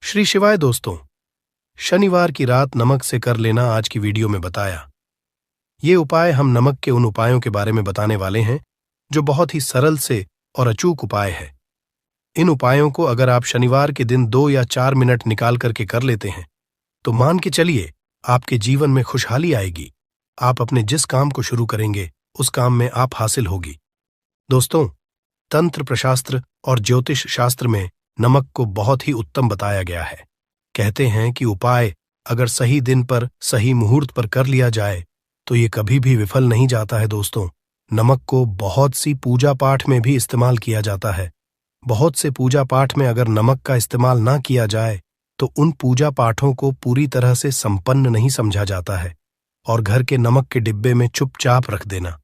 श्री शिवाय दोस्तों, शनिवार की रात नमक से कर लेना आज की वीडियो में बताया। ये उपाय हम नमक के उन उपायों के बारे में बताने वाले हैं जो बहुत ही सरल से और अचूक उपाय है। इन उपायों को अगर आप शनिवार के दिन 2 या 4 मिनट निकाल करके कर लेते हैं तो मान के चलिए आपके जीवन में खुशहाली आएगी। आप अपने जिस काम को शुरू करेंगे उस काम में आप हासिल होगी। दोस्तों, तंत्र प्रशास्त्र और ज्योतिष शास्त्र में नमक को बहुत ही उत्तम बताया गया है। कहते हैं कि उपाय अगर सही दिन पर सही मुहूर्त पर कर लिया जाए तो ये कभी भी विफल नहीं जाता है। दोस्तों, नमक को बहुत सी पूजा पाठ में भी इस्तेमाल किया जाता है। बहुत से पूजा पाठ में अगर नमक का इस्तेमाल ना किया जाए तो उन पूजा पाठों को पूरी तरह से संपन्न नहीं समझा जाता है और घर के नमक के डिब्बे में चुपचाप रख देना।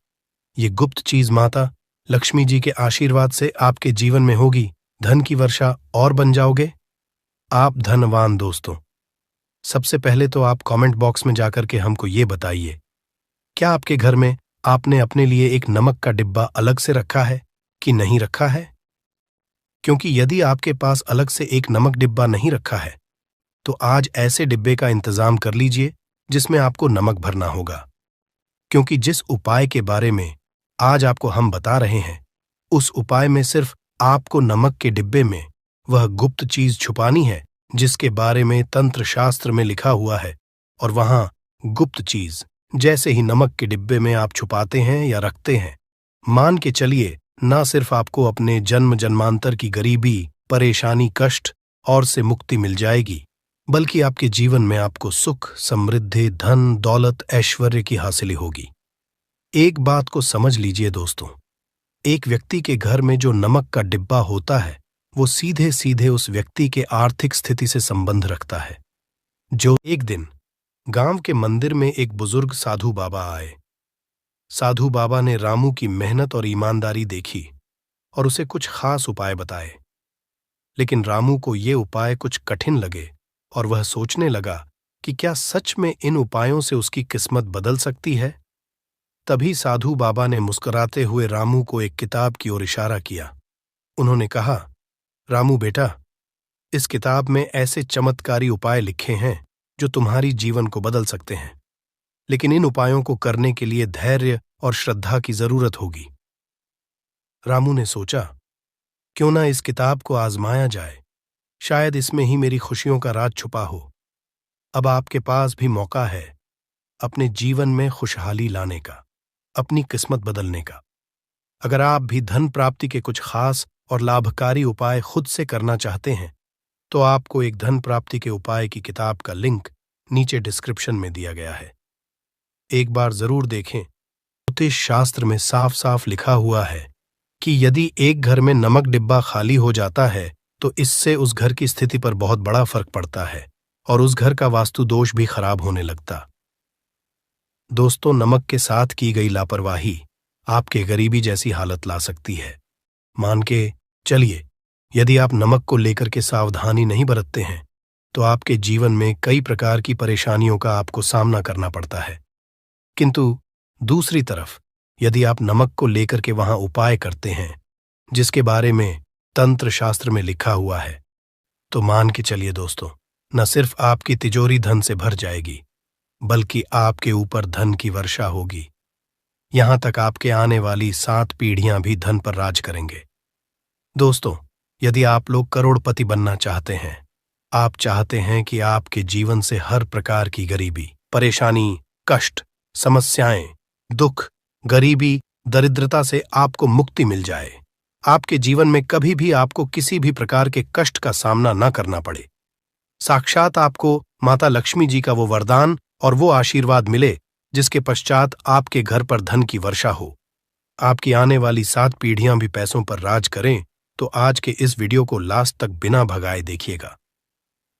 ये गुप्त चीज माता लक्ष्मी जी के आशीर्वाद से आपके जीवन में होगी। धन की वर्षा और बन जाओगे, आप धनवान। दोस्तों, सबसे पहले तो आप कमेंट बॉक्स में जाकर के हमको ये बताइए, क्या आपके घर में आपने अपने लिए एक नमक का डिब्बा अलग से रखा है कि नहीं रखा है? क्योंकि यदि आपके पास अलग से एक नमक डिब्बा नहीं रखा है तो आज ऐसे डिब्बे का इंतजाम कर लीजिए जिसमें आपको नमक भरना होगा। क्योंकि जिस उपाय के बारे में आज आपको हम बता रहे हैं उस उपाय में सिर्फ आपको नमक के डिब्बे में वह गुप्त चीज छुपानी है जिसके बारे में तंत्र शास्त्र में लिखा हुआ है। और वहां गुप्त चीज जैसे ही नमक के डिब्बे में आप छुपाते हैं या रखते हैं, मान के चलिए ना सिर्फ आपको अपने जन्म जन्मांतर की गरीबी, परेशानी, कष्ट और से मुक्ति मिल जाएगी, बल्कि आपके जीवन में आपको सुख, समृद्धि, धन, दौलत, ऐश्वर्य की हासिल होगी। एक बात को समझ लीजिए दोस्तों, एक व्यक्ति के घर में जो नमक का डिब्बा होता है वो सीधे सीधे उस व्यक्ति के आर्थिक स्थिति से संबंध रखता है। जो एक दिन गांव के मंदिर में एक बुजुर्ग साधु बाबा आए। साधु बाबा ने रामू की मेहनत और ईमानदारी देखी और उसे कुछ खास उपाय बताए। लेकिन रामू को ये उपाय कुछ कठिन लगे और वह सोचने लगा कि क्या सच में इन उपायों से उसकी किस्मत बदल सकती है। तभी साधु बाबा ने मुस्कुराते हुए रामू को एक किताब की ओर इशारा किया। उन्होंने कहा, रामू बेटा, इस किताब में ऐसे चमत्कारी उपाय लिखे हैं जो तुम्हारी जीवन को बदल सकते हैं, लेकिन इन उपायों को करने के लिए धैर्य और श्रद्धा की जरूरत होगी। रामू ने सोचा, क्यों ना इस किताब को आजमाया जाए, शायद इसमें ही मेरी खुशियों का राज छुपा हो। अब आपके पास भी मौका है अपने जीवन में खुशहाली लाने का, अपनी किस्मत बदलने का। अगर आप भी धन प्राप्ति के कुछ खास और लाभकारी उपाय खुद से करना चाहते हैं तो आपको एक धन प्राप्ति के उपाय की किताब का लिंक नीचे डिस्क्रिप्शन में दिया गया है। एक बार जरूर देखें। ज्योतिष शास्त्र में साफ साफ लिखा हुआ है कि यदि एक घर में नमक डिब्बा खाली हो जाता है तो इससे उस घर की स्थिति पर बहुत बड़ा फर्क पड़ता है और उस घर का वास्तु दोष भी खराब होने लगता। दोस्तों, नमक के साथ की गई लापरवाही आपके गरीबी जैसी हालत ला सकती है। मान के चलिए, यदि आप नमक को लेकर के सावधानी नहीं बरतते हैं तो आपके जीवन में कई प्रकार की परेशानियों का आपको सामना करना पड़ता है। किंतु दूसरी तरफ यदि आप नमक को लेकर के वहां उपाय करते हैं जिसके बारे में तंत्र शास्त्र में लिखा हुआ है तो मान के चलिए दोस्तों, न सिर्फ आपकी तिजोरी धन से भर जाएगी बल्कि आपके ऊपर धन की वर्षा होगी। यहां तक आपके आने वाली 7 पीढ़ियां भी धन पर राज करेंगे। दोस्तों, यदि आप लोग करोड़पति बनना चाहते हैं, आप चाहते हैं कि आपके जीवन से हर प्रकार की गरीबी, परेशानी, कष्ट, समस्याएं, दुख, गरीबी, दरिद्रता से आपको मुक्ति मिल जाए, आपके जीवन में कभी भी आपको किसी भी प्रकार के कष्ट का सामना न करना पड़े, साक्षात आपको माता लक्ष्मी जी का वो वरदान और वो आशीर्वाद मिले जिसके पश्चात आपके घर पर धन की वर्षा हो, आपकी आने वाली 7 पीढ़ियां भी पैसों पर राज करें, तो आज के इस वीडियो को लास्ट तक बिना भगाए देखिएगा।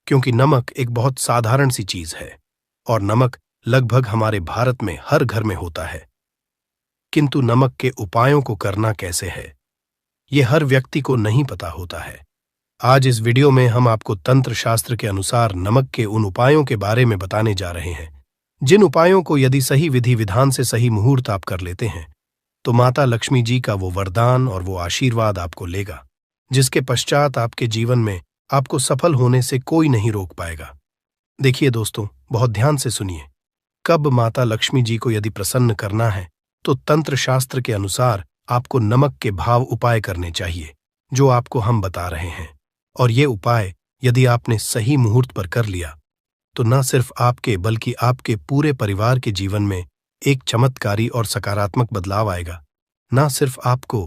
क्योंकि नमक एक बहुत साधारण सी चीज है और नमक लगभग हमारे भारत में हर घर में होता है। किंतु नमक के उपायों को करना कैसे है, ये हर व्यक्ति को नहीं पता होता है। आज इस वीडियो में हम आपको तंत्र शास्त्र के अनुसार नमक के उन उपायों के बारे में बताने जा रहे हैं जिन उपायों को यदि सही विधि विधान से सही मुहूर्त आप कर लेते हैं तो माता लक्ष्मी जी का वो वरदान और वो आशीर्वाद आपको लेगा जिसके पश्चात आपके जीवन में आपको सफल होने से कोई नहीं रोक पाएगा। देखिए दोस्तों, बहुत ध्यान से सुनिए। कब माता लक्ष्मी जी को यदि प्रसन्न करना है तो तंत्र शास्त्र के अनुसार आपको नमक के भाव उपाय करने चाहिए, जो आपको हम बता रहे हैं। और ये उपाय यदि आपने सही मुहूर्त पर कर लिया तो न सिर्फ आपके बल्कि आपके पूरे परिवार के जीवन में एक चमत्कारी और सकारात्मक बदलाव आएगा। न सिर्फ आपको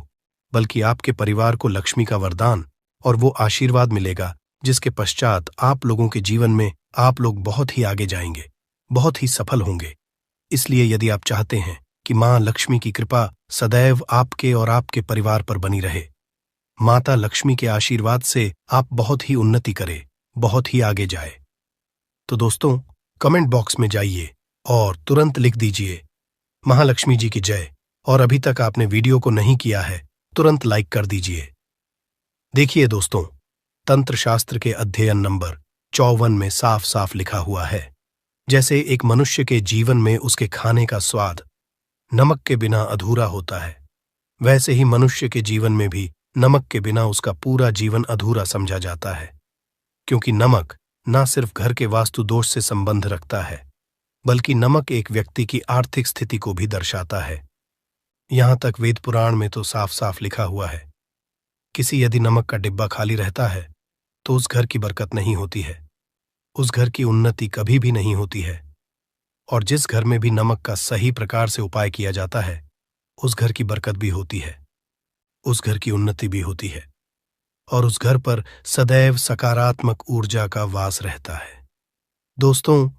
बल्कि आपके परिवार को लक्ष्मी का वरदान और वो आशीर्वाद मिलेगा जिसके पश्चात आप लोगों के जीवन में आप लोग बहुत ही आगे जाएंगे, बहुत ही सफल होंगे। इसलिए यदि आप चाहते हैं कि मां लक्ष्मी की कृपा सदैव आपके और आपके परिवार पर बनी रहे, माता लक्ष्मी के आशीर्वाद से आप बहुत ही उन्नति करें, बहुत ही आगे जाए, तो दोस्तों कमेंट बॉक्स में जाइए और तुरंत लिख दीजिए महालक्ष्मी जी की जय। और अभी तक आपने वीडियो को नहीं किया है, तुरंत लाइक कर दीजिए। देखिए दोस्तों, तंत्र शास्त्र के अध्ययन नंबर 54 में साफ साफ लिखा हुआ है, जैसे एक मनुष्य के जीवन में उसके खाने का स्वाद नमक के बिना अधूरा होता है, वैसे ही मनुष्य के जीवन में भी नमक के बिना उसका पूरा जीवन अधूरा समझा जाता है। क्योंकि नमक न सिर्फ घर के वास्तु दोष से संबंध रखता है, बल्कि नमक एक व्यक्ति की आर्थिक स्थिति को भी दर्शाता है। यहां तक वेद पुराण में तो साफ साफ लिखा हुआ है, किसी यदि नमक का डिब्बा खाली रहता है तो उस घर की बरकत नहीं होती है, उस घर की उन्नति कभी भी नहीं होती है। और जिस घर में भी नमक का सही प्रकार से उपाय किया जाता है, उस घर की बरकत भी होती है, उस घर की उन्नति भी होती है, और उस घर पर सदैव सकारात्मक ऊर्जा का वास रहता है। दोस्तों,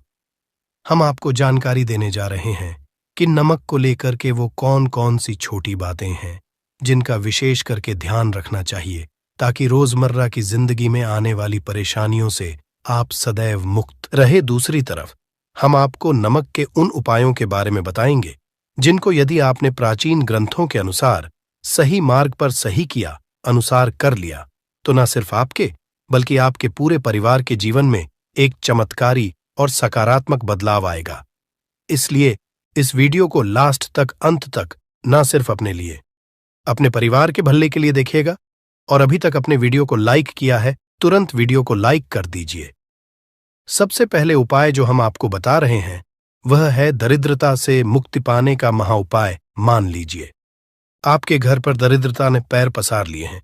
हम आपको जानकारी देने जा रहे हैं कि नमक को लेकर के वो कौन कौन सी छोटी बातें हैं जिनका विशेष करके ध्यान रखना चाहिए, ताकि रोजमर्रा की जिंदगी में आने वाली परेशानियों से आप सदैव मुक्त रहे। दूसरी तरफ हम आपको नमक के उन उपायों के बारे में बताएंगे जिनको यदि आपने प्राचीन ग्रंथों के अनुसार सही मार्ग पर सही किया अनुसार कर लिया तो न सिर्फ आपके बल्कि आपके पूरे परिवार के जीवन में एक चमत्कारी और सकारात्मक बदलाव आएगा। इसलिए इस वीडियो को लास्ट तक, अंत तक न सिर्फ अपने लिए, अपने परिवार के भले के लिए देखिएगा। और अभी तक अपने वीडियो को लाइक किया है, तुरंत वीडियो को लाइक कर दीजिए। सबसे पहले उपाय जो हम आपको बता रहे हैं वह है दरिद्रता से मुक्ति पाने का महाउपाय। मान लीजिए आपके घर पर दरिद्रता ने पैर पसार लिए हैं,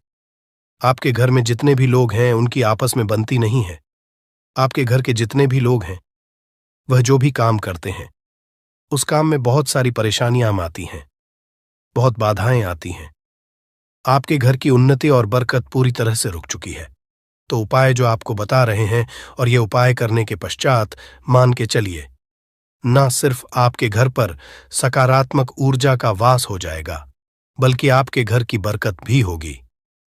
आपके घर में जितने भी लोग हैं उनकी आपस में बनती नहीं है, आपके घर के जितने भी लोग हैं वह जो भी काम करते हैं उस काम में बहुत सारी परेशानियां आती हैं, बहुत बाधाएं आती हैं, आपके घर की उन्नति और बरकत पूरी तरह से रुक चुकी है। तो उपाय जो आपको बता रहे हैं और ये उपाय करने के पश्चात मान के चलिए, न सिर्फ आपके घर पर सकारात्मक ऊर्जा का वास हो जाएगा, बल्कि आपके घर की बरकत भी होगी,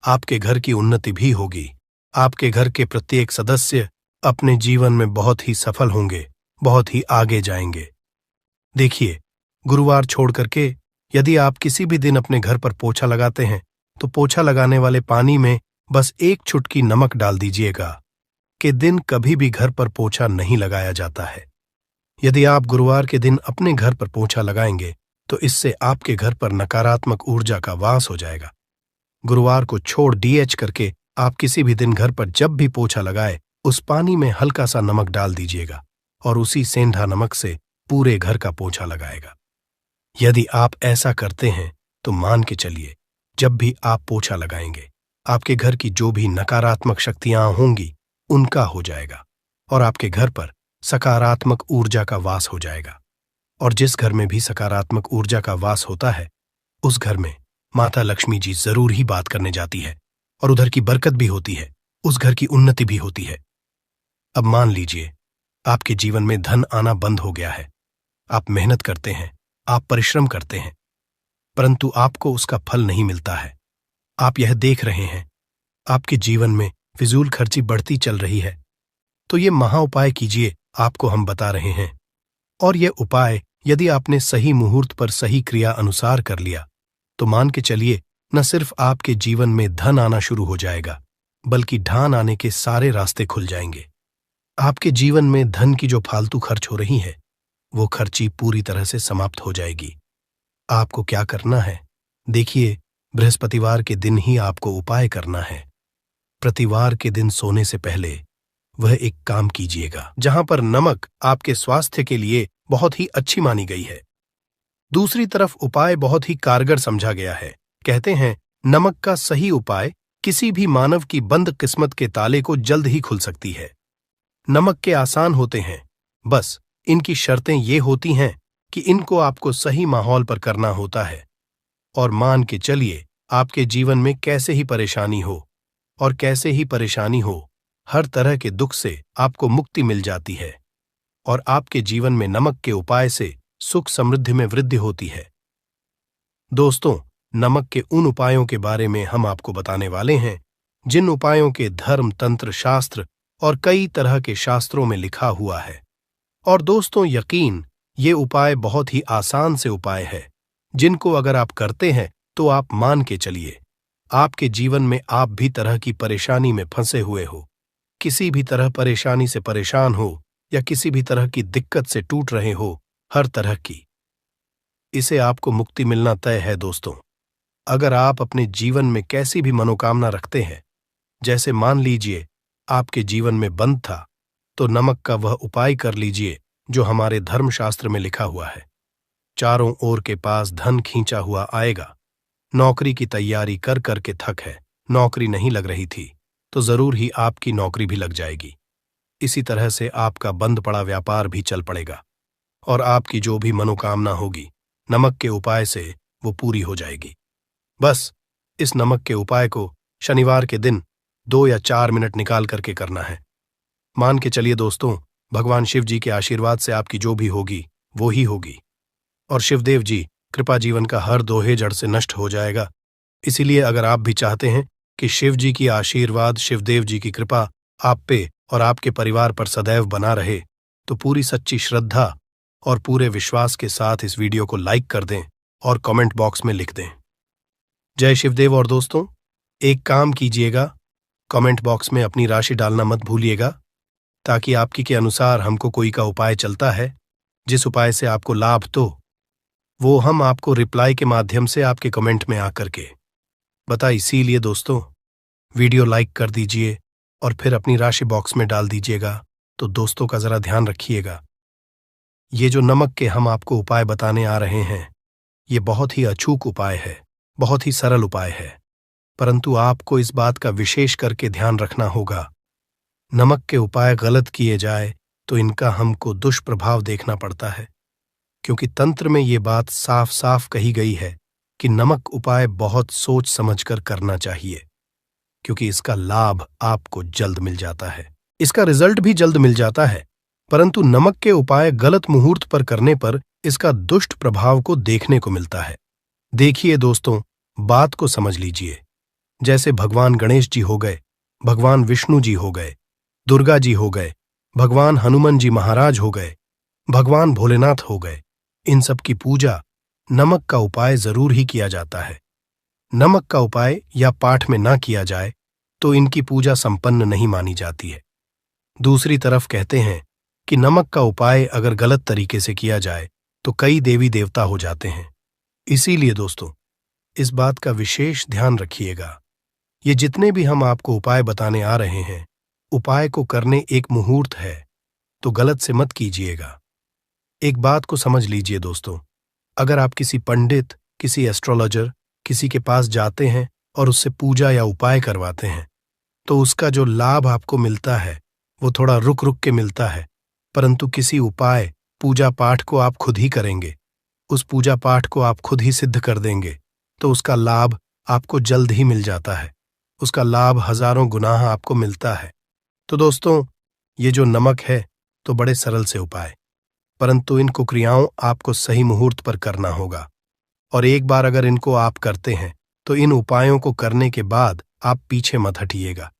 आपके घर की उन्नति भी होगी, आपके घर के प्रत्येक सदस्य अपने जीवन में बहुत ही सफल होंगे, बहुत ही आगे जाएंगे। देखिए, गुरुवार छोड़ करके यदि आप किसी भी दिन अपने घर पर पोछा लगाते हैं तो पोछा लगाने वाले पानी में बस एक चुटकी नमक डाल दीजिएगा। कि दिन कभी भी घर पर पोछा नहीं लगाया जाता है। यदि आप गुरुवार के दिन अपने घर पर पोछा लगाएंगे तो इससे आपके घर पर नकारात्मक ऊर्जा का वास हो जाएगा। गुरुवार को छोड़ डीएच करके आप किसी भी दिन घर पर जब भी पोछा लगाए उस पानी में हल्का सा नमक डाल दीजिएगा और उसी सेंधा नमक से पूरे घर का पोछा लगाएगा। यदि आप ऐसा करते हैं तो मान के चलिए, जब भी आप पोछा लगाएंगे आपके घर की जो भी नकारात्मक शक्तियां होंगी उनका हो जाएगा और आपके घर पर सकारात्मक ऊर्जा का वास हो जाएगा। और जिस घर में भी सकारात्मक ऊर्जा का वास होता है उस घर में माता लक्ष्मी जी जरूर ही बात करने जाती है और उधर की बरकत भी होती है, उस घर की उन्नति भी होती है। अब मान लीजिए आपके जीवन में धन आना बंद हो गया है, आप मेहनत करते हैं, आप परिश्रम करते हैं, परंतु आपको उसका फल नहीं मिलता है। आप यह देख रहे हैं आपके जीवन में फिजूल खर्ची बढ़ती चल रही है, तो ये महाउपाय कीजिए, आपको हम बता रहे हैं। और यह उपाय यदि आपने सही मुहूर्त पर सही क्रिया अनुसार कर लिया तो मान के चलिए न सिर्फ आपके जीवन में धन आना शुरू हो जाएगा, बल्कि ढान आने के सारे रास्ते खुल जाएंगे। आपके जीवन में धन की जो फालतू खर्च हो रही है वो खर्ची पूरी तरह से समाप्त हो जाएगी। आपको क्या करना है, देखिए, बृहस्पतिवार के दिन ही आपको उपाय करना है। प्रतिवार के दिन सोने से पहले वह एक काम कीजिएगा जहां पर नमक आपके स्वास्थ्य के लिए बहुत ही अच्छी मानी गई है। दूसरी तरफ उपाय बहुत ही कारगर समझा गया है। कहते हैं नमक का सही उपाय किसी भी मानव की बंद किस्मत के ताले को जल्द ही खुल सकती है। नमक के आसान होते हैं, बस इनकी शर्तें ये होती हैं कि इनको आपको सही माहौल पर करना होता है। और मान के चलिए आपके जीवन में कैसे ही परेशानी हो और कैसे ही परेशानी हो, हर तरह के दुख से आपको मुक्ति मिल जाती है और आपके जीवन में नमक के उपाय से सुख समृद्धि में वृद्धि होती है। दोस्तों, नमक के उन उपायों के बारे में हम आपको बताने वाले हैं जिन उपायों के धर्म, तंत्र, शास्त्र और कई तरह के शास्त्रों में लिखा हुआ है। और दोस्तों, यकीन ये उपाय बहुत ही आसान से उपाय है जिनको अगर आप करते हैं तो आप मान के चलिए आपके जीवन में आप भी तरह की परेशानी में फंसे हुए हो, किसी भी तरह परेशानी से परेशान हो या किसी भी तरह की दिक्कत से टूट रहे हो, हर तरह की, इसे आपको मुक्ति मिलना तय है। दोस्तों, अगर आप अपने जीवन में कैसी भी मनोकामना रखते हैं, जैसे मान लीजिए आपके जीवन में बंद था, तो नमक का वह उपाय कर लीजिए जो हमारे धर्मशास्त्र में लिखा हुआ है। चारों ओर के पास धन खींचा हुआ आएगा। नौकरी की तैयारी कर करके थक है, नौकरी नहीं लग रही थी, तो जरूर ही आपकी नौकरी भी लग जाएगी। इसी तरह से आपका बंद पड़ा व्यापार भी चल पड़ेगा और आपकी जो भी मनोकामना होगी नमक के उपाय से वो पूरी हो जाएगी। बस इस नमक के उपाय को शनिवार के दिन 2 या 4 मिनट निकाल करके करना है। मान के चलिए दोस्तों, भगवान शिव जी के आशीर्वाद से आपकी जो भी होगी वो ही होगी और शिवदेव जी कृपा जीवन का हर दोहे जड़ से नष्ट हो जाएगा। इसीलिए अगर आप भी चाहते हैं कि शिव जी की आशीर्वाद, शिवदेव जी की कृपा आप पे और आपके परिवार पर सदैव बना रहे, तो पूरी सच्ची श्रद्धा और पूरे विश्वास के साथ इस वीडियो को लाइक कर दें और कमेंट बॉक्स में लिख दें जय शिवदेव। और दोस्तों, एक काम कीजिएगा, कमेंट बॉक्स में अपनी राशि डालना मत भूलिएगा, ताकि आपकी के अनुसार हमको कोई का उपाय चलता है जिस उपाय से आपको लाभ, तो वो हम आपको रिप्लाई के माध्यम से आपके कमेंट में आकर के बता। इसीलिए दोस्तों, वीडियो लाइक कर दीजिए और फिर अपनी राशि बॉक्स में डाल दीजिएगा। तो दोस्तों का जरा ध्यान रखिएगा, ये जो नमक के हम आपको उपाय बताने आ रहे हैं, ये बहुत ही अचूक उपाय है, बहुत ही सरल उपाय है, परंतु आपको इस बात का विशेष करके ध्यान रखना होगा। नमक के उपाय गलत किए जाए तो इनका हमको दुष्प्रभाव देखना पड़ता है, क्योंकि तंत्र में ये बात साफ साफ कही गई है कि नमक उपाय बहुत सोच समझकर करना चाहिए, क्योंकि इसका लाभ आपको जल्द मिल जाता है, इसका रिजल्ट भी जल्द मिल जाता है। परंतु नमक के उपाय गलत मुहूर्त पर करने पर इसका दुष्ट प्रभाव को देखने को मिलता है। देखिए दोस्तों, बात को समझ लीजिए। जैसे भगवान गणेश जी हो गए, भगवान विष्णु जी हो गए, दुर्गा जी हो गए, भगवान हनुमान जी महाराज हो गए, भगवान भोलेनाथ हो गए, इन सब की पूजा नमक का उपाय जरूर ही किया जाता है। नमक का उपाय या पाठ में ना किया जाए तो इनकी पूजा संपन्न नहीं मानी जाती है। दूसरी तरफ कहते हैं कि नमक का उपाय अगर गलत तरीके से किया जाए तो कई देवी देवता हो जाते हैं। इसीलिए दोस्तों, इस बात का विशेष ध्यान रखिएगा। ये जितने भी हम आपको उपाय बताने आ रहे हैं, उपाय को करने एक मुहूर्त है, तो गलत से मत कीजिएगा। एक बात को समझ लीजिए दोस्तों, अगर आप किसी पंडित, किसी एस्ट्रोलॉजर, किसी के पास जाते हैं और उससे पूजा या उपाय करवाते हैं, तो उसका जो लाभ आपको मिलता है वो थोड़ा रुक रुक के मिलता है। परंतु किसी उपाय, पूजा पाठ को आप खुद ही करेंगे, उस पूजा पाठ को आप खुद ही सिद्ध कर देंगे, तो उसका लाभ आपको जल्द ही मिल जाता है, उसका लाभ हजारों गुना आपको मिलता है। तो दोस्तों, ये जो नमक है तो बड़े सरल से उपाय, परंतु इन कुक्रियाओं आपको सही मुहूर्त पर करना होगा। और एक बार अगर इनको आप करते हैं तो इन उपायों को करने के बाद आप पीछे मत हटिएगा।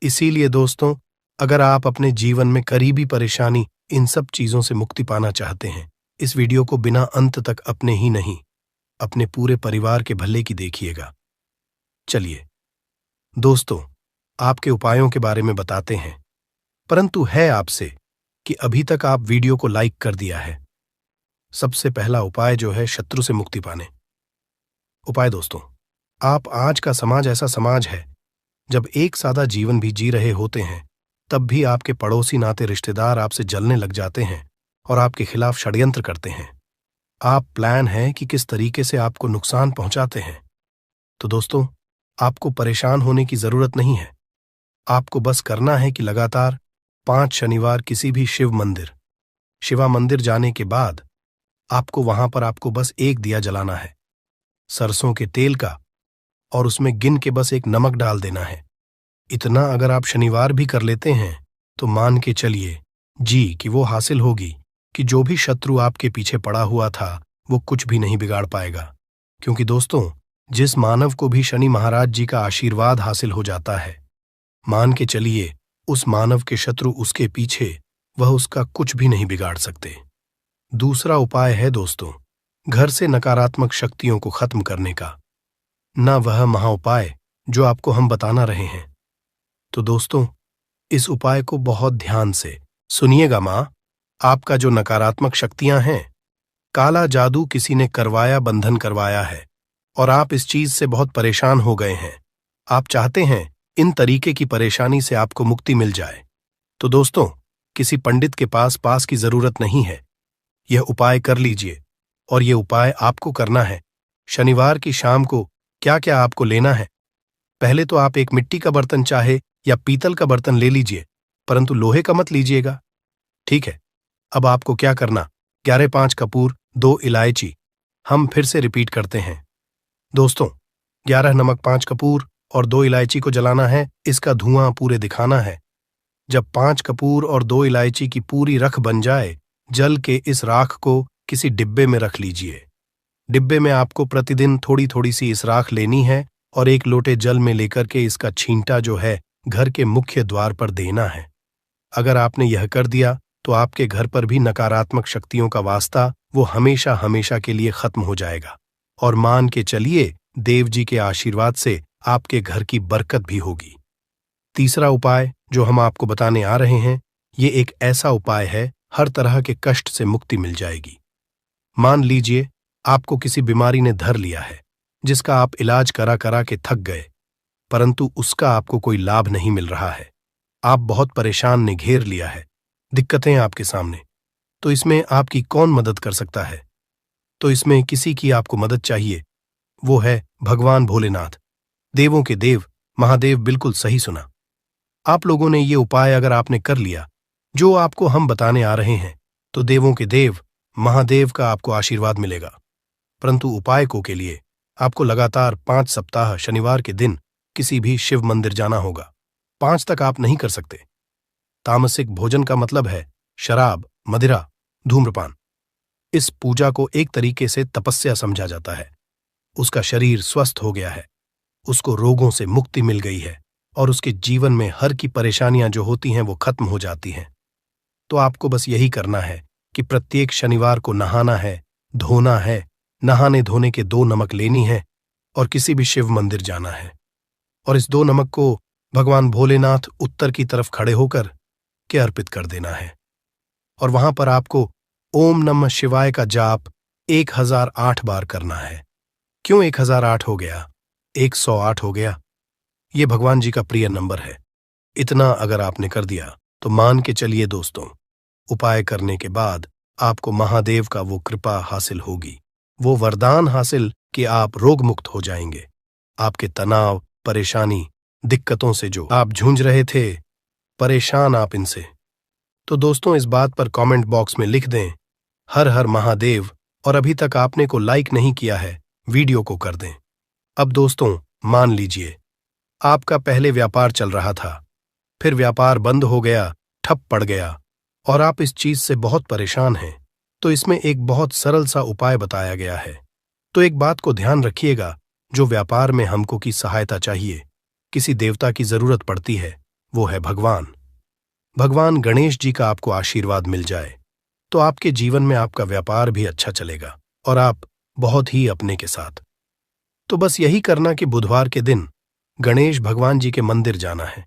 इसीलिए दोस्तों, अगर आप अपने जीवन में करीबी परेशानी, इन सब चीजों से मुक्ति पाना चाहते हैं, इस वीडियो को बिना अंत तक अपने ही नहीं, अपने पूरे परिवार के भले की देखिएगा। चलिए दोस्तों, आपके उपायों के बारे में बताते हैं, परंतु है आपसे कि अभी तक आप वीडियो को लाइक कर दिया है। सबसे पहला उपाय जो है शत्रु से मुक्ति पाने उपाय। दोस्तों, आप आज का समाज ऐसा समाज है जब एक सादा जीवन भी जी रहे होते हैं, तब भी आपके पड़ोसी नाते रिश्तेदार आपसे जलने लग जाते हैं और आपके खिलाफ षड्यंत्र करते हैं। आप प्लान है कि किस तरीके से आपको नुकसान पहुंचाते हैं। तो दोस्तों, आपको परेशान होने की जरूरत नहीं है। आपको बस करना है कि लगातार 5 शनिवार किसी भी शिवा मंदिर जाने के बाद आपको वहां पर आपको बस एक दिया जलाना है, सरसों के तेल का, और उसमें गिन के बस एक नमक डाल देना है। इतना अगर आप शनिवार भी कर लेते हैं तो मान के चलिए जी कि वो हासिल होगी कि जो भी शत्रु आपके पीछे पड़ा हुआ था वो कुछ भी नहीं बिगाड़ पाएगा। क्योंकि दोस्तों, जिस मानव को भी शनि महाराज जी का आशीर्वाद हासिल हो जाता है, मान के चलिए उस मानव के शत्रु उसके पीछे वह उसका कुछ भी नहीं बिगाड़ सकते। दूसरा उपाय है दोस्तों, घर से नकारात्मक शक्तियों को खत्म करने का, ना वह महाउपाय जो आपको हम बताना रहे हैं। तो दोस्तों, इस उपाय को बहुत ध्यान से सुनिएगा। मां, आपका जो नकारात्मक शक्तियां हैं, काला जादू किसी ने करवाया, बंधन करवाया है और आप इस चीज से बहुत परेशान हो गए हैं। आप चाहते हैं इन तरीके की परेशानी से आपको मुक्ति मिल जाए। तो दोस्तों, किसी पंडित के पास की जरूरत नहीं है। यह उपाय कर लीजिए, और यह उपाय आपको करना है। शनिवार की शाम को क्या क्या आपको लेना है? पहले तो आप एक मिट्टी का बर्तन चाहे या पीतल का बर्तन ले लीजिए, परंतु लोहे का मत लीजिएगा, ठीक है? अब आपको क्या करना, 11 कपूर, 2 इलायची। हम फिर से रिपीट करते हैं दोस्तों, 11 नमक, 5 कपूर और 2 इलायची को जलाना है। इसका धुआं पूरे दिखाना है। जब 5 कपूर और 2 इलायची की पूरी रख बन जाए, जल के इस राख को किसी डिब्बे में रख लीजिए। डिब्बे में आपको प्रतिदिन थोड़ी थोड़ी सी इस राख लेनी है और एक लोटे जल में लेकर के इसका छींटा जो है घर के मुख्य द्वार पर देना है। अगर आपने यह कर दिया तो आपके घर पर भी नकारात्मक शक्तियों का वास्ता वो हमेशा हमेशा के लिए खत्म हो जाएगा, और मान के चलिए देव जी के आशीर्वाद से आपके घर की बरकत भी होगी। तीसरा उपाय जो हम आपको बताने आ रहे हैं, ये एक ऐसा उपाय है, हर तरह के कष्ट से मुक्ति मिल जाएगी। मान लीजिए आपको किसी बीमारी ने धर लिया है, जिसका आप इलाज करा करा के थक गए, परंतु उसका आपको कोई लाभ नहीं मिल रहा है। आप बहुत परेशान ने घेर लिया है, दिक्कतें आपके सामने। तो इसमें आपकी कौन मदद कर सकता है? तो इसमें किसी की आपको मदद चाहिए, वो है भगवान भोलेनाथ, देवों के देव महादेव। बिल्कुल सही सुना। आप लोगों ने ये उपाय अगर आपने कर लिया जो आपको हम बताने आ रहे हैं, तो देवों के देव महादेव का आपको आशीर्वाद मिलेगा। परंतु उपाय को के लिए आपको लगातार 5 सप्ताह शनिवार के दिन किसी भी शिव मंदिर जाना होगा। 5 तक आप नहीं कर सकते। तामसिक भोजन का मतलब है शराब, मदिरा, धूम्रपान। इस पूजा को एक तरीके से तपस्या समझा जाता है। उसका शरीर स्वस्थ हो गया है, उसको रोगों से मुक्ति मिल गई है और उसके जीवन में हर की परेशानियां जो होती हैं वो खत्म हो जाती हैं। तो आपको बस यही करना है कि प्रत्येक शनिवार को नहाना है, धोना है, नहाने धोने के 2 नमक लेनी है और किसी भी शिव मंदिर जाना है, और इस 2 नमक को भगवान भोलेनाथ उत्तर की तरफ खड़े होकर के अर्पित कर देना है। और वहां पर आपको ओम नमः शिवाय का जाप 1008 बार करना है। क्यों 1008 हो गया, 108 हो गया? ये भगवान जी का प्रिय नंबर है। इतना अगर आपने कर दिया तो मान के चलिए दोस्तों, उपाय करने के बाद आपको महादेव का वो कृपा हासिल होगी, वो वरदान हासिल कि आप रोग मुक्त हो जाएंगे। आपके तनाव, परेशानी, दिक्कतों से जो आप जूझ रहे थे, परेशान आप इनसे, तो दोस्तों इस बात पर कमेंट बॉक्स में लिख दें हर हर महादेव, और अभी तक आपने को लाइक नहीं किया है, वीडियो को कर दें। अब दोस्तों मान लीजिए आपका पहले व्यापार चल रहा था, फिर व्यापार बंद हो गया, ठप पड़ गया, और आप इस चीज से बहुत परेशान हैं, तो इसमें एक बहुत सरल सा उपाय बताया गया है। तो एक बात को ध्यान रखिएगा, जो व्यापार में हमको की सहायता चाहिए, किसी देवता की जरूरत पड़ती है, वो है भगवान गणेश जी का आपको आशीर्वाद मिल जाए तो आपके जीवन में आपका व्यापार भी अच्छा चलेगा और आप बहुत ही अपने के साथ। तो बस यही करना कि बुधवार के दिन गणेश भगवान जी के मंदिर जाना है।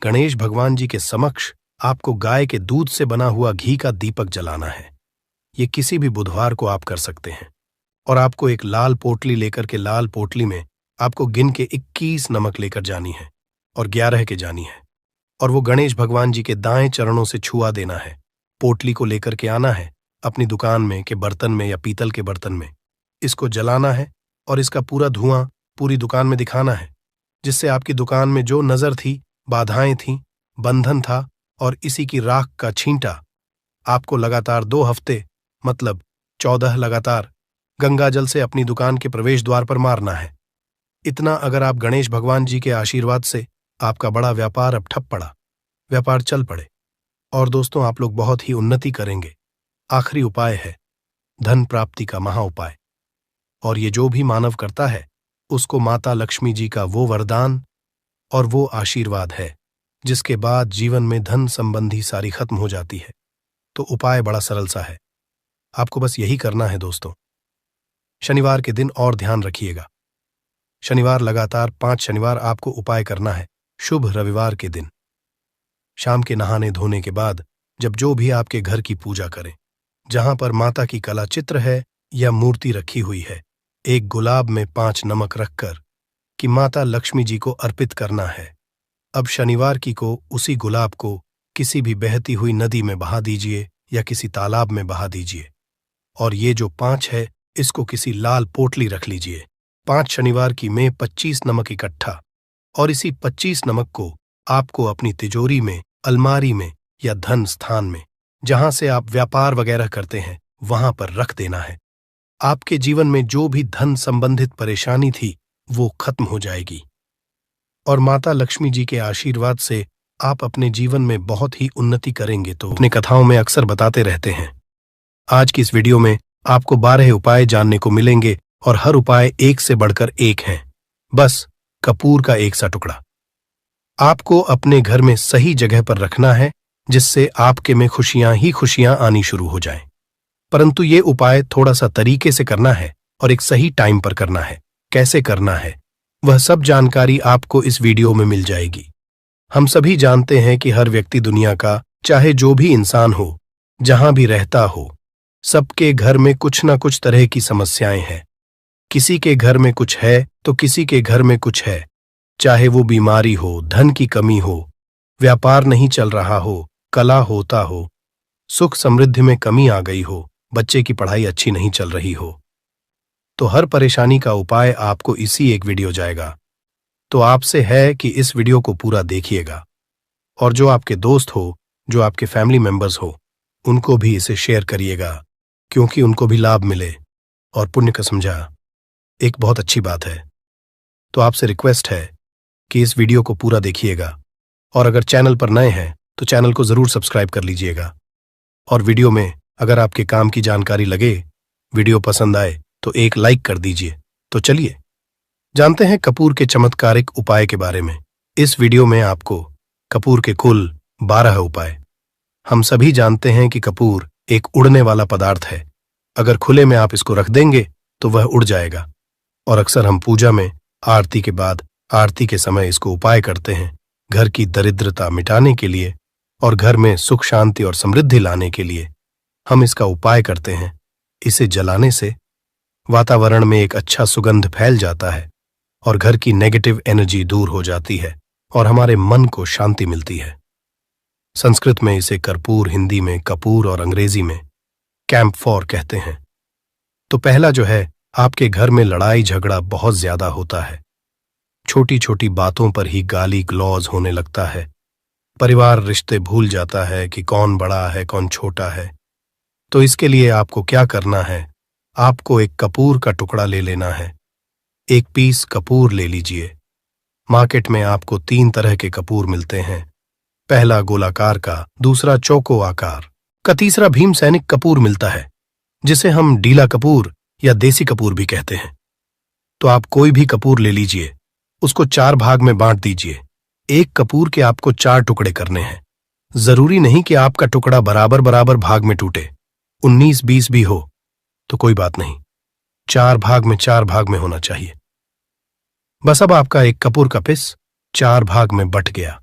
गणेश भगवान जी के समक्ष आपको गाय के दूध से बना हुआ घी का दीपक जलाना है। ये किसी भी बुधवार को आप कर सकते हैं, और आपको एक लाल पोटली लेकर के लाल पोटली में आपको गिन के 21 नमक लेकर जानी है। और 11 के जानी है। और वो गणेश भगवान जी के दाएं चरणों से छुआ देना है। पोटली को लेकर के आना है अपनी दुकान में के बर्तन में या पीतल के बर्तन में। इसको जलाना है और इसका पूरा धुआं पूरी दुकान में दिखाना है, जिससे आपकी दुकान में जो नजर थी, बाधाएं थीं, बंधन था और इसी की राख का छींटा आपको लगातार 2 हफ्ते मतलब 14 लगातार गंगा जल से अपनी दुकान के प्रवेश द्वार पर मारना है। इतना अगर आप गणेश भगवान जी के आशीर्वाद से आपका बड़ा व्यापार अब ठप पड़ा, व्यापार चल पड़े और दोस्तों आप लोग बहुत ही उन्नति करेंगे। आखिरी उपाय है धन प्राप्ति का महा उपाय, और ये जो भी मानव करता है उसको माता लक्ष्मी जी का वो वरदान और वो आशीर्वाद है जिसके बाद जीवन में धन संबंधी सारी खत्म हो जाती है। तो उपाय बड़ा सरल सा है, आपको बस यही करना है दोस्तों। शनिवार के दिन और ध्यान रखिएगा, शनिवार लगातार 5 शनिवार आपको उपाय करना है। शुभ रविवार के दिन शाम के नहाने धोने के बाद जब जो भी आपके घर की पूजा करें, जहां पर माता की कला चित्र है या मूर्ति रखी हुई है, एक गुलाब में 5 नमक रखकर कि माता लक्ष्मी जी को अर्पित करना है। अब शनिवार की को उसी गुलाब को किसी भी बहती हुई नदी में बहा दीजिए या किसी तालाब में बहा दीजिए, और ये जो 5 है इसको किसी लाल पोटली रख लीजिए। 5 शनिवार की में 25 नमक इकट्ठा, और इसी 25 नमक को आपको अपनी तिजोरी में, अलमारी में या धन स्थान में जहां से आप व्यापार वगैरह करते हैं वहां पर रख देना है। आपके जीवन में जो भी धन संबंधित परेशानी थी वो खत्म हो जाएगी और माता लक्ष्मी जी के आशीर्वाद से आप अपने जीवन में बहुत ही उन्नति करेंगे। तो अपने कथाओं में अक्सर बताते रहते हैं। आज की इस वीडियो में आपको 12 उपाय जानने को मिलेंगे और हर उपाय एक से बढ़कर एक हैं। बस कपूर का एक सा टुकड़ा आपको अपने घर में सही जगह पर रखना है, जिससे आपके में खुशियां ही खुशियां आनी शुरू हो जाएं। परंतु ये उपाय थोड़ा सा तरीके से करना है और एक सही टाइम पर करना है। कैसे करना है वह सब जानकारी आपको इस वीडियो में मिल जाएगी। हम सभी जानते हैं कि हर व्यक्ति दुनिया का, चाहे जो भी इंसान हो, जहां भी रहता हो, सबके घर में कुछ ना कुछ तरह की समस्याएं हैं। किसी के घर में कुछ है तो किसी के घर में कुछ है, चाहे वो बीमारी हो, धन की कमी हो, व्यापार नहीं चल रहा हो, कला होता हो, सुख समृद्धि में कमी आ गई हो, बच्चे की पढ़ाई अच्छी नहीं चल रही हो। तो हर परेशानी का उपाय आपको इसी एक वीडियो जाएगा। तो आपसे है कि इस वीडियो को पूरा देखिएगा और जो आपके दोस्त हो, जो आपके फैमिली मेंबर्स हो, उनको भी इसे शेयर करिएगा, क्योंकि उनको भी लाभ मिले और पुण्य का समझा एक बहुत अच्छी बात है। तो आपसे रिक्वेस्ट है कि इस वीडियो को पूरा देखिएगा और अगर चैनल पर नए हैं तो चैनल को जरूर सब्सक्राइब कर लीजिएगा। और वीडियो में अगर आपके काम की जानकारी लगे, वीडियो पसंद आए तो एक लाइक कर दीजिए। तो चलिए जानते हैं कपूर के चमत्कारिक उपाय के बारे में। इस वीडियो में आपको कपूर के कुल 12 उपाय। हम सभी जानते हैं कि कपूर एक उड़ने वाला पदार्थ है। अगर खुले में आप इसको रख देंगे तो वह उड़ जाएगा, और अक्सर हम पूजा में आरती के बाद, आरती के समय इसको उपाय करते हैं घर की दरिद्रता मिटाने के लिए और घर में सुख शांति और समृद्धि लाने के लिए हम इसका उपाय करते हैं। इसे जलाने से वातावरण में एक अच्छा सुगंध फैल जाता है और घर की नेगेटिव एनर्जी दूर हो जाती है और हमारे मन को शांति मिलती है। संस्कृत में इसे कर्पूर, हिंदी में कपूर और अंग्रेजी में कैम्फोर कहते हैं। तो पहला जो है, आपके घर में लड़ाई झगड़ा बहुत ज्यादा होता है। छोटी छोटी बातों पर ही गाली गलौज होने लगता है। परिवार रिश्ते भूल जाता है कि कौन बड़ा है कौन छोटा है। तो इसके लिए आपको क्या करना है, आपको एक कपूर का टुकड़ा ले लेना है। 1 पीस कपूर ले लीजिए। मार्केट में आपको 3 तरह के कपूर मिलते हैं। पहला गोलाकार का, दूसरा चौको आकार का, तीसरा भीम सैनिक कपूर मिलता है, जिसे हम डीला कपूर या देसी कपूर भी कहते हैं। तो आप कोई भी कपूर ले लीजिए, उसको 4 भाग में बांट दीजिए। एक कपूर के आपको 4 टुकड़े करने हैं। जरूरी नहीं कि आपका टुकड़ा बराबर बराबर भाग में टूटे, 19-20 भी हो तो कोई बात नहीं, 4 भाग में 4 भाग में होना चाहिए। बस अब आपका एक कपूर का पिस 4 भाग में बट गया।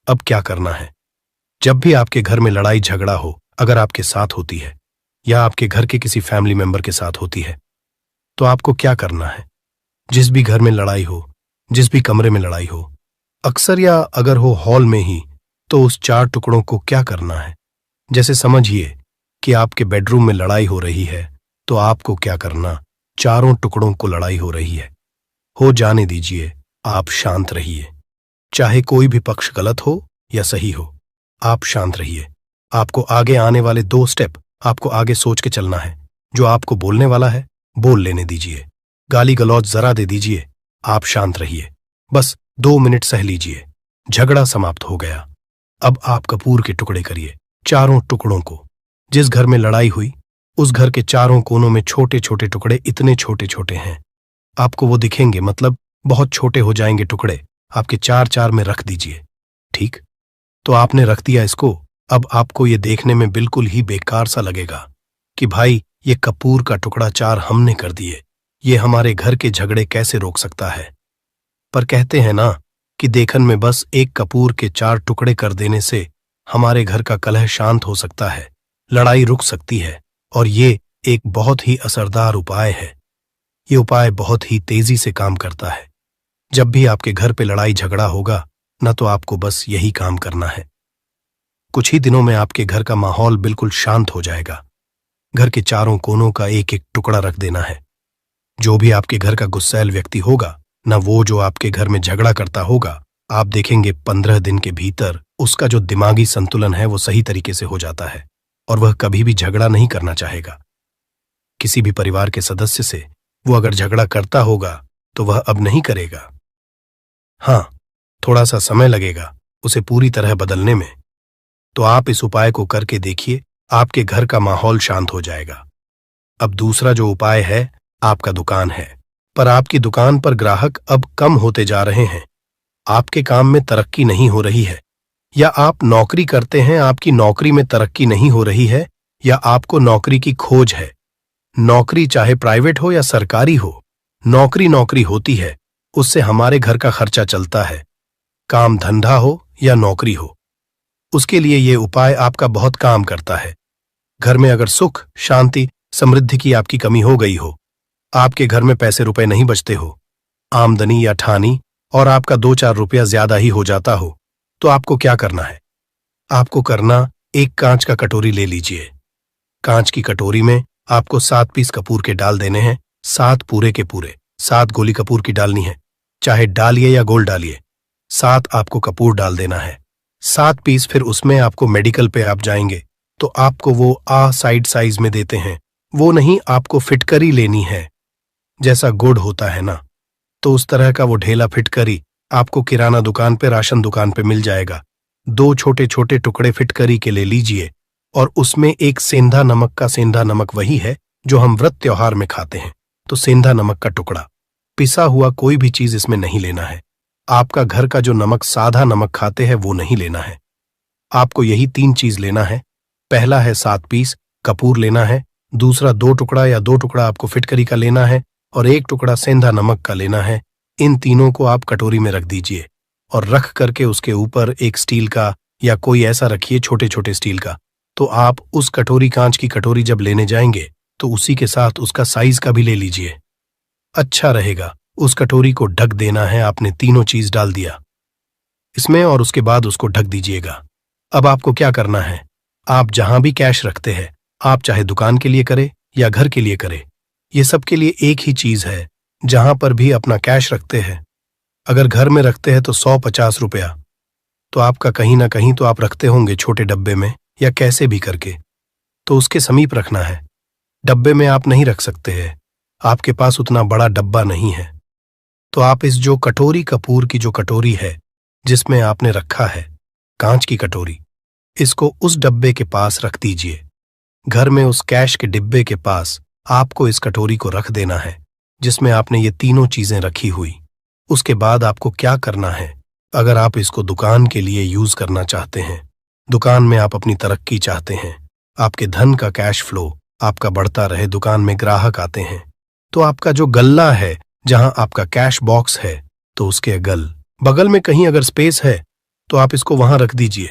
अब क्या करना है, जब भी आपके घर में लड़ाई झगड़ा हो, अगर आपके साथ होती है या आपके घर के किसी फैमिली मेंबर के साथ होती है, तो आपको क्या करना है, जिस भी घर में लड़ाई हो, जिस भी कमरे में लड़ाई हो, अक्सर या अगर हो हॉल में ही, तो उस 4 टुकड़ों को क्या करना है? जैसे समझिए कि आपके बेडरूम में लड़ाई हो रही है, तो आपको क्या करना? चारों टुकड़ों को लड़ाई हो रही है, हो जाने दीजिए, आप शांत रहिए। चाहे कोई भी पक्ष गलत हो या सही हो, आप शांत रहिए। आपको आगे आने वाले 2 स्टेप आपको आगे सोच के चलना है। जो आपको बोलने वाला है, बोल लेने दीजिए। गाली गलौज जरा दे दीजिए, आप शांत रहिए। बस 2 मिनट सह लीजिए, झगड़ा समाप्त हो गया। अब आप कपूर के टुकड़े करिए, चारों टुकड़ों को। जिस घर में लड़ाई हुई, उस घर के चारों कोनों में छोटे छोटे टुकड़े इतने छोटे छोटे हैं, आपको वो दिखेंगे, मतलब बहुत छोटे हो जाएंगे टुकड़े। आपके 4-4 में रख दीजिए। ठीक, तो आपने रख दिया इसको। अब आपको ये देखने में बिल्कुल ही बेकार सा लगेगा कि भाई ये कपूर का टुकड़ा 4 हमने कर दिए, ये हमारे घर के झगड़े कैसे रोक सकता है। पर कहते हैं ना कि देखन में बस एक कपूर के 4 टुकड़े कर देने से हमारे घर का कलह शांत हो सकता है, लड़ाई रुक सकती है। और ये एक बहुत ही असरदार उपाय है। ये उपाय बहुत ही तेजी से काम करता है। जब भी आपके घर पे लड़ाई झगड़ा होगा ना, तो आपको बस यही काम करना है। कुछ ही दिनों में आपके घर का माहौल बिल्कुल शांत हो जाएगा। घर के चारों कोनों का एक एक टुकड़ा रख देना है। जो भी आपके घर का गुस्सैल व्यक्ति होगा ना, वो जो आपके घर में झगड़ा करता होगा, आप देखेंगे 15 दिन के भीतर उसका जो दिमागी संतुलन है वो सही तरीके से हो जाता है और वह कभी भी झगड़ा नहीं करना चाहेगा। किसी भी परिवार के सदस्य से वो अगर झगड़ा करता होगा तो वह अब नहीं करेगा। हाँ, थोड़ा सा समय लगेगा उसे पूरी तरह बदलने में। तो आप इस उपाय को करके देखिए, आपके घर का माहौल शांत हो जाएगा। अब दूसरा जो उपाय है, आपका दुकान है, पर आपकी दुकान पर ग्राहक अब कम होते जा रहे हैं। आपके काम में तरक्की नहीं हो रही है, या आप नौकरी करते हैं, आपकी नौकरी में तरक्की नहीं हो रही है, या आपको नौकरी की खोज है। नौकरी चाहे प्राइवेट हो या सरकारी हो, नौकरी नौकरी होती है, उससे हमारे घर का खर्चा चलता है। काम धंधा हो या नौकरी हो, उसके लिए ये उपाय आपका बहुत काम करता है। घर में अगर सुख, शांति, समृद्धि की आपकी कमी हो गई हो, आपके घर में पैसे रुपए नहीं बचते हो, आमदनी या ठानी और आपका 2-4 रुपया ज्यादा ही हो जाता हो, तो आपको क्या करना है? आपको करना, एक कांच का कटोरी ले लीजिए। कांच की कटोरी में आपको 7 पीस कपूर के डाल देने हैं, 7 पूरे के पूरे। 7 गोली कपूर की डालनी है, चाहे डालिए या गोल डालिए। 7 आपको कपूर डाल देना है, 7 पीस। फिर उसमें आपको मेडिकल पे आप जाएंगे तो आपको वो साइड साइज में देते हैं, वो नहीं, आपको फिटकरी लेनी है। जैसा गुड़ होता है ना, तो उस तरह का वो ढेला फिटकरी आपको किराना दुकान पे, राशन दुकान पे मिल जाएगा। 2 छोटे छोटे टुकड़े फिटकरी के ले लीजिए और उसमें एक सेंधा नमक का, सेंधा नमक वही है जो हम व्रत त्योहार में खाते हैं, तो सेंधा नमक का टुकड़ा। पिसा हुआ कोई भी चीज इसमें नहीं लेना है। आपका घर का जो नमक, साधा नमक खाते हैं, वो नहीं लेना है। आपको यही 3 चीज लेना है। पहला है 7 पीस कपूर लेना है, दूसरा 2 टुकड़ा या 2 टुकड़ा आपको फिटकरी का लेना है, और 1 टुकड़ा सेंधा नमक का लेना है। इन तीनों को आप कटोरी में रख दीजिए और रख करके उसके ऊपर एक स्टील का या कोई ऐसा रखिए, छोटे छोटे स्टील का। तो आप उस कटोरी, कांच की कटोरी जब लेने जाएंगे तो उसी के साथ उसका साइज का भी ले लीजिए, अच्छा रहेगा। उस कटोरी को ढक देना है। आपने तीनों चीज डाल दिया इसमें और उसके बाद उसको ढक दीजिएगा। अब आपको क्या करना है, आप जहां भी कैश रखते हैं, आप चाहे दुकान के लिए करें या घर के लिए करें, ये सब के लिए एक ही चीज है। जहां पर भी अपना कैश रखते हैं, अगर घर में रखते हैं तो 100-50 रुपया, तो आपका कहीं ना कहीं तो आप रखते होंगे छोटे डब्बे में या कैसे भी करके, तो उसके समीप रखना है। डब्बे में आप नहीं रख सकते हैं, आपके पास उतना बड़ा डब्बा नहीं है। तो आप इस जो कटोरी, कपूर की जो कटोरी है जिसमें आपने रखा है, कांच की कटोरी, इसको उस डब्बे के पास रख दीजिए। घर में उस कैश के डिब्बे के पास आपको इस कटोरी को रख देना है जिसमें आपने ये तीनों चीजें रखी हुई। उसके बाद आपको क्या करना है, अगर आप इसको दुकान के लिए यूज करना चाहते हैं, दुकान में आप अपनी तरक्की चाहते हैं, आपके धन का कैश फ्लो आपका बढ़ता रहे, दुकान में ग्राहक आते हैं, तो आपका जो गल्ला है, जहां आपका कैश बॉक्स है, तो उसके बगल में कहीं अगर स्पेस है तो आप इसको वहां रख दीजिए,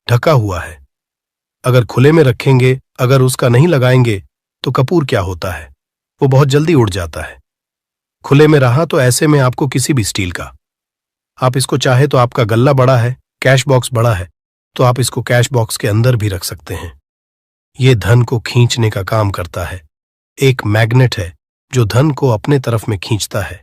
ढका हुआ है। अगर खुले में रखेंगे, अगर उसका नहीं लगाएंगे, तो कपूर क्या होता है, वो बहुत जल्दी उड़ जाता है। खुले में रहा तो ऐसे में आपको किसी भी स्टील का, आप इसको चाहे तो आपका गल्ला बड़ा है, कैश बॉक्स बड़ा है, तो आप इसको कैश बॉक्स के अंदर भी रख सकते हैं। ये धन को खींचने का काम करता है, एक मैग्नेट है जो धन को अपने तरफ में खींचता है।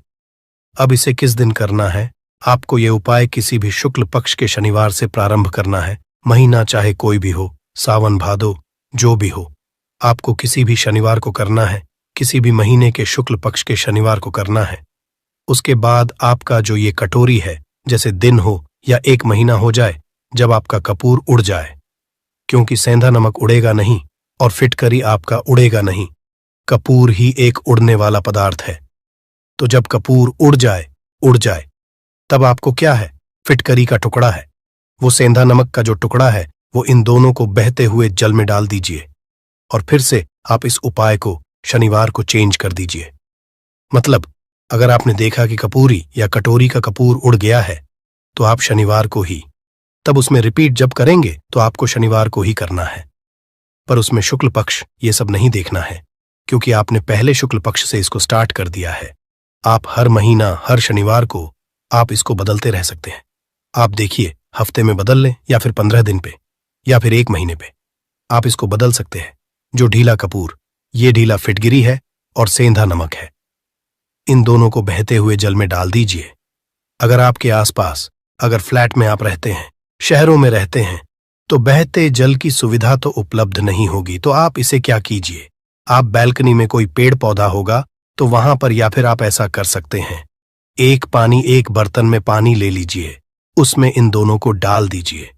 अब इसे किस दिन करना है? आपको ये उपाय किसी भी शुक्ल पक्ष के शनिवार से प्रारंभ करना है। महीना चाहे कोई भी हो, सावन भादो जो भी हो, आपको किसी भी शनिवार को करना है, किसी भी महीने के शुक्ल पक्ष के शनिवार को करना है। उसके बाद आपका जो ये कटोरी है, जैसे दिन हो या एक महीना हो जाए जब आपका कपूर उड़ जाए, क्योंकि सेंधा नमक उड़ेगा नहीं और फिटकरी आपका उड़ेगा नहीं, कपूर ही एक उड़ने वाला पदार्थ है। तो जब कपूर उड़ जाए तब आपको क्या है? फिटकरी का टुकड़ा है, वो सेंधा नमक का जो टुकड़ा है वो इन दोनों को बहते हुए जल में डाल दीजिए और फिर से आप इस उपाय को शनिवार को चेंज कर दीजिए। मतलब अगर आपने देखा कि कपूरी या कटोरी का कपूर उड़ गया है तो आप शनिवार को ही, तब उसमें रिपीट जब करेंगे तो आपको शनिवार को ही करना है। पर उसमें शुक्ल पक्ष ये सब नहीं देखना है, क्योंकि आपने पहले शुक्ल पक्ष से इसको स्टार्ट कर दिया है। आप हर महीना हर शनिवार को आप इसको बदलते रह सकते हैं। आप देखिए, हफ्ते में बदल लें या फिर 15 दिन पे या फिर एक महीने पे आप इसको बदल सकते हैं। जो ढीला कपूर, ये ढीला फिटगिरी है और सेंधा नमक है, इन दोनों को बहते हुए जल में डाल दीजिए। अगर आपके आसपास, अगर फ्लैट में आप रहते हैं, शहरों में रहते हैं, तो बहते जल की सुविधा तो उपलब्ध नहीं होगी, तो आप इसे क्या कीजिए, आप बैल्कनी में कोई पेड़ पौधा होगा तो वहां पर, या फिर आप ऐसा कर सकते हैं, एक बर्तन में पानी ले लीजिए, उसमें इन दोनों को डाल दीजिए।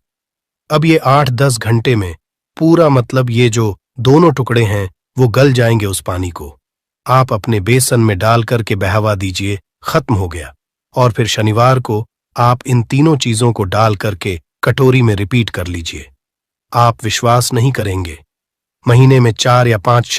अब ये 8-10 घंटे में पूरा, मतलब ये जो दोनों टुकड़े हैं वो गल जाएंगे उस पानी को। आप अपने बेसन में डाल करके बहावा दीजिए, खत्म हो गया। और फिर शनिवार को आप इन तीनों चीजों को डाल करके कटोरी में रिपीट कर लीजिए। आप विश्वास नहीं करेंगे, महीने में 4 या 5